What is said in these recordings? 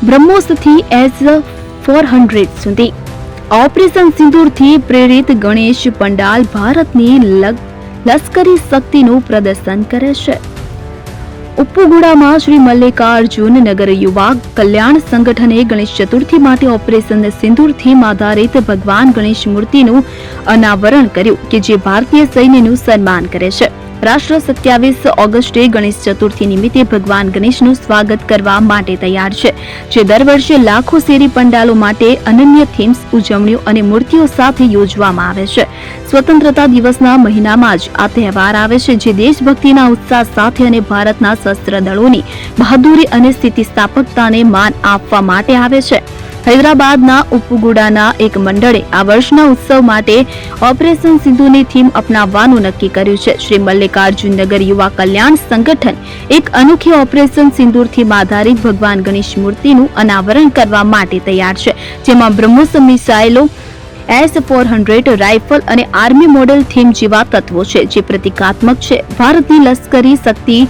બ્રહ્મોસથી S-400 સુધી operation સિંદૂરથી પ્રેરિત ગણેશ પંડાલ ભારતની લશ્કરી શક્તિનું પ્રદર્શન કરે છે. ઉપ્પુગુડામાં શ્રી મલ્લિકાર્જુન નગર યુવા કલ્યાણ સંગઠને ગણેશ ચતુર્થી માટે ઓપરેશન સિંદૂર થીમ આધારિત ભગવાન ગણેશ મૂર્તિનું અનાવરણ કર્યું કે જે ભારતીય સૈન્યનું સન્માન કરે છે. રાષ્ટ્ર 27 ઓગસ્ટે ગણેશ ચતુર્થી નિમિત્તે ભગવાન ગણેશનું સ્વાગત કરવા માટે તૈયાર છે, જે દર વર્ષે લાખો શેરી પંડાલો માટે અનન્ય થીમ્સ, ઉજવણીઓ અને મૂર્તિઓ સાથે યોજવામાં આવે છે. સ્વતંત્રતા દિવસના મહિનામાં જ આ તહેવાર આવે છે, જે દેશભક્તિના ઉત્સાહ સાથે અને ભારતના સશસ્ત્ર દળોની બહાદુરી અને સ્થિતિસ્થાપકતાને માન આપવા માટે આવે છે. હૈદરાબાદના ઉપ્પુગુડાના એક મંડળે આ વર્ષના ઉત્સવ માટે ઓપરેશન સિંધુની થીમ અપનાવવાનું નક્કી કર્યું છે. શ્રી મલ્લિકાર્જુન નગર યુવા કલ્યાણ સંગઠન એક અનોખી ઓપરેશન સિંદૂર થીમ આધારિત ભગવાન ગણેશ મૂર્તિનું અનાવરણ કરવા માટે તૈયાર છે, જેમાં બ્રહ્મોસ મિસાઇલો, S-400 રાઇફલ અને આર્મી મોડેલ થીમ જેવા તત્વો છે, જે પ્રતિકાત્મક છે. ભારતની લશ્કરી શક્તિ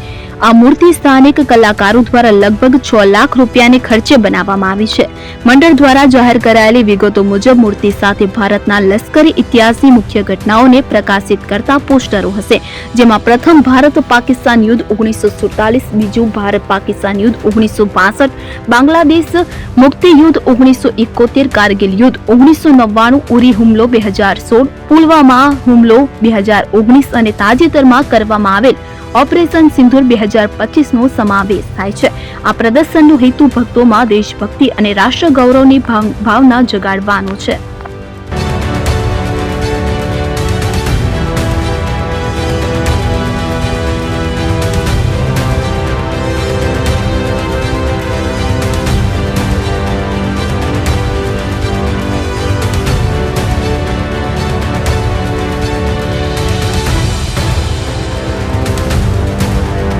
આ મૂર્તિ સ્થાનિક કલાકારો દ્વારા લગભગ 6 લાખ રૂપિયાને ખર્ચે બનાવવામાં આવી છે. મંડળ દ્વારા જાહેર કરાયેલી વિગતો મુજબ મૂર્તિ સાથે ભારતના લશ્કરી ઇતિહાસની મુખ્ય ઘટનાઓને પ્રકાશિત કરતા પોસ્ટરો હશે, જેમાં પ્રથમ ભારત પાકિસ્તાન યુદ્ધ 1947, બીજું ભારત પાકિસ્તાન યુદ્ધ 1962, બાંગ્લાદેશ મુક્તિ યુદ્ધ 1971, કારગિલ યુદ્ધ 1999, ઉરી હુમલો 2016, પુલવામા હુમલો 2019 અને તાજેતરમાં કરવામાં આવેલ ઓપરેશન સિંદૂર 2025નો સમાવેશ થાય છે. આ પ્રદર્શનનો હેતુ ભક્તોમાં દેશભક્તિ અને રાષ્ટ્ર ગૌરવની ભાવના જગાડવાનો છે.